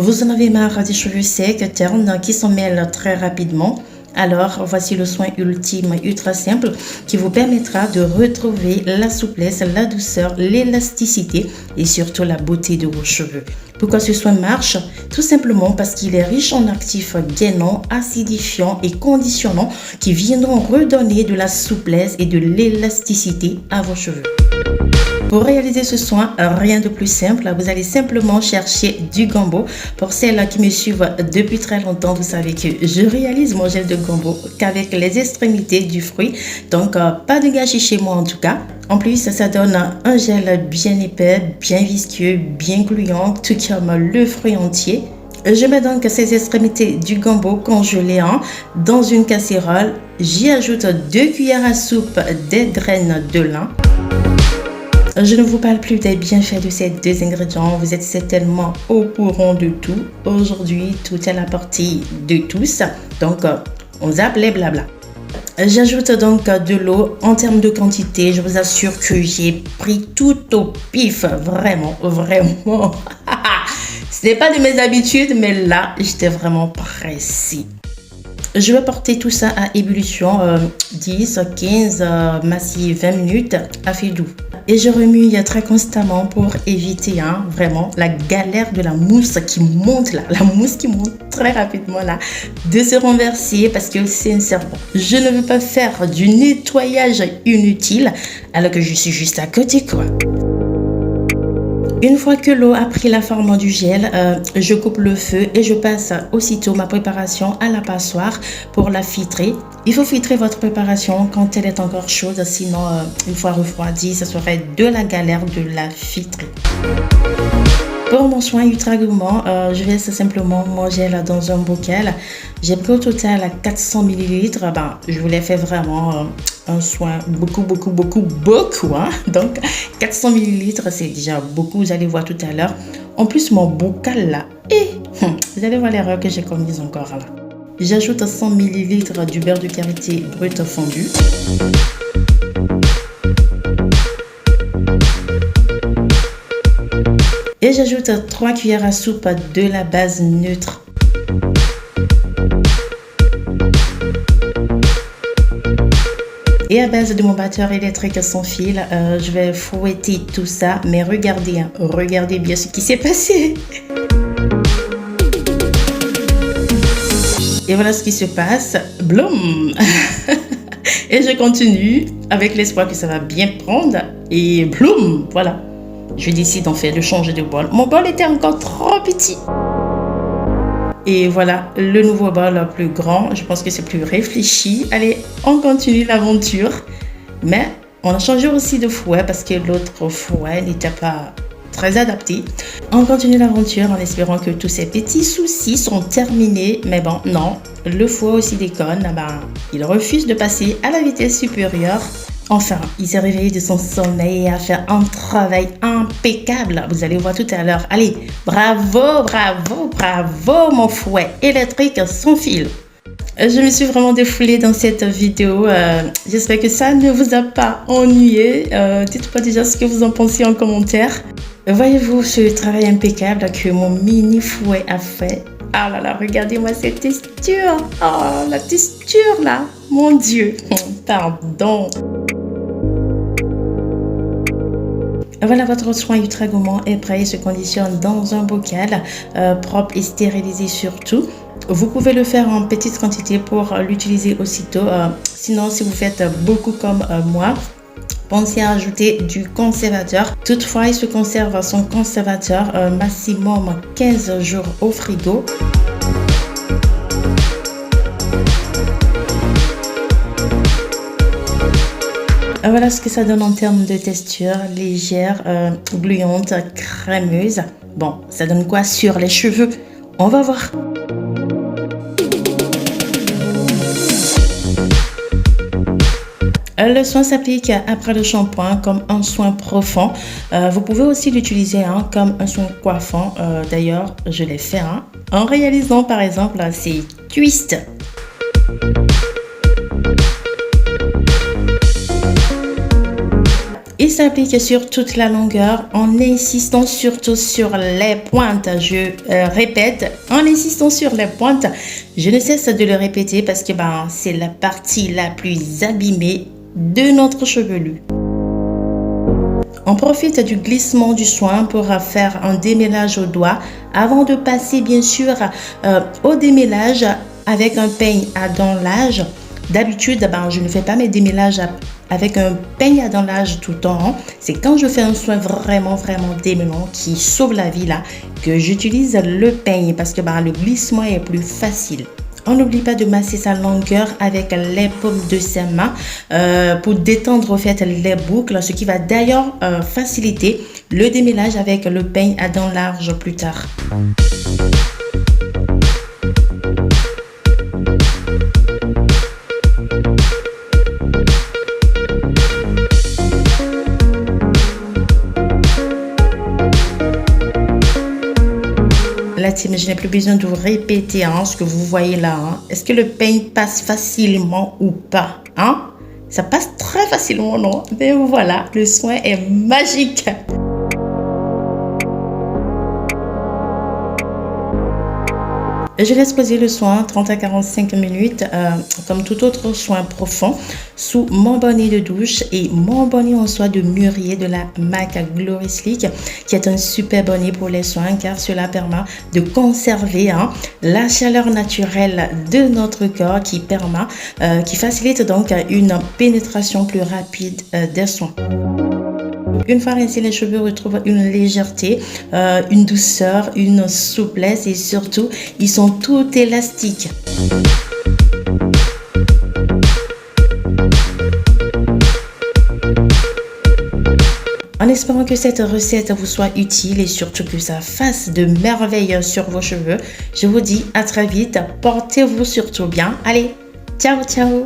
Vous en avez marre des cheveux secs, ternes, qui s'en mêlent très rapidement? Alors, voici le soin ultime, ultra simple, qui vous permettra de retrouver la souplesse, la douceur, l'élasticité et surtout la beauté de vos cheveux. Pourquoi ce soin marche? Tout simplement parce qu'il est riche en actifs gainants, acidifiants et conditionnants qui viendront redonner de la souplesse et de l'élasticité à vos cheveux. Pour réaliser ce soin, rien de plus simple, vous allez simplement chercher du gombo. Pour celles qui me suivent depuis très longtemps, vous savez que je réalise mon gel de gombo qu'avec les extrémités du fruit. Donc, pas de gâchis chez moi en tout cas. En plus, ça donne un gel bien épais, bien visqueux, bien gluant, tout comme le fruit entier. Je mets donc ces extrémités du gombo congelées dans une casserole. J'y ajoute 2 cuillères à soupe des graines de lin. Je ne vous parle plus des bienfaits de ces 2 ingrédients, vous êtes certainement au courant de tout. Aujourd'hui, tout est à la portée de tous, donc on zappe les blabla. J'ajoute donc de l'eau. En termes de quantité, je vous assure que j'ai pris tout au pif, vraiment. Ce n'est pas de mes habitudes, mais là, j'étais vraiment pressée. Je vais porter tout ça à ébullition 10, 15, maxi 20 minutes à feu doux. Et je remue très constamment pour éviter vraiment la galère de la mousse qui monte là. La mousse qui monte très rapidement là, de se renverser parce que c'est un serpent. Je ne veux pas faire du nettoyage inutile alors que je suis juste à côté quoi. Une fois que l'eau a pris la forme du gel, je coupe le feu et je passe aussitôt ma préparation à la passoire pour la filtrer. Il faut filtrer votre préparation quand elle est encore chaude, sinon une fois refroidie, ça serait de la galère de la filtrer. Pour mon soin ultra gourmand, je verse simplement mon gel dans un bocal. J'ai pris au total 400 ml. Je voulais faire vraiment un soin beaucoup. Donc 400 ml, c'est déjà beaucoup, vous allez voir tout à l'heure. En plus, mon bocal là, vous allez voir l'erreur que j'ai commise encore là. J'ajoute 100 ml du beurre de karité brut fondu. Et j'ajoute 3 cuillères à soupe de la base neutre. Et à base de mon batteur électrique sans fil, je vais fouetter tout ça. Mais regardez, regardez bien ce qui s'est passé. Et voilà ce qui se passe. Bloum. Et je continue avec l'espoir que ça va bien prendre. Et bloum, voilà. Je décide en fait de changer de bol. Mon bol était encore trop petit. Et voilà, le nouveau bol plus grand. Je pense que c'est plus réfléchi. Allez, on continue l'aventure. Mais on a changé aussi de fouet parce que l'autre fouet n'était pas très adapté. On continue l'aventure en espérant que tous ces petits soucis sont terminés. Mais bon, non. Le fouet aussi déconne. Il refuse de passer à la vitesse supérieure. Enfin, il s'est réveillé de son sommeil et a fait un travail impeccable. Vous allez voir tout à l'heure. Allez, bravo, mon fouet électrique sans fil. Je me suis vraiment défoulée dans cette vidéo. J'espère que ça ne vous a pas ennuyé. Dites-moi déjà ce que vous en pensez en commentaire. Voyez-vous ce travail impeccable que mon mini fouet a fait? Ah là là, regardez-moi cette texture. Oh, la texture là. Mon Dieu. Pardon. Voilà, votre soin ultra gourmand est prêt. Il se conditionne dans un bocal propre et stérilisé surtout. Vous pouvez le faire en petite quantité pour l'utiliser aussitôt. Sinon, si vous faites beaucoup comme moi, pensez à ajouter du conservateur. Toutefois, il se conserve son conservateur maximum 15 jours au frigo. Voilà ce que ça donne en termes de texture, légère, gluante, crémeuse. Bon, ça donne quoi sur les cheveux? On va voir. Le soin s'applique après le shampoing comme un soin profond. Vous pouvez aussi l'utiliser comme un soin coiffant. D'ailleurs, je l'ai fait en réalisant par exemple ces twists. Il s'applique sur toute la longueur en insistant surtout sur les pointes. Je répète, en insistant sur les pointes. Je ne cesse de le répéter parce que c'est la partie la plus abîmée de notre chevelu. On profite du glissement du soin pour faire un démêlage au doigt avant de passer bien sûr au démêlage avec un peigne à dentellage. D'habitude, je ne fais pas mes démêlages avec un peigne à dentellage tout le temps. C'est quand je fais un soin vraiment démêlant qui sauve la vie là que j'utilise le peigne parce que le glissement est plus facile. On n'oublie pas de masser sa longueur avec les paumes de ses mains pour détendre au fait les boucles, ce qui va d'ailleurs faciliter le démêlage avec le peigne à dents larges plus tard. La team, je n'ai plus besoin de vous répéter ce que vous voyez là. Est-ce que le peigne passe facilement ou pas? Ça passe très facilement, non? Mais voilà, le soin est magique. Je laisse poser le soin 30 à 45 minutes comme tout autre soin profond sous mon bonnet de douche et mon bonnet en soie de mûrier de la marque Glory Sleek qui est un super bonnet pour les soins car cela permet de conserver la chaleur naturelle de notre corps qui facilite donc une pénétration plus rapide des soins. Une fois rincés, les cheveux retrouvent une légèreté, une douceur, une souplesse et surtout, ils sont tout élastiques. En espérant que cette recette vous soit utile et surtout que ça fasse de merveilles sur vos cheveux, je vous dis à très vite, portez-vous surtout bien. Allez, ciao!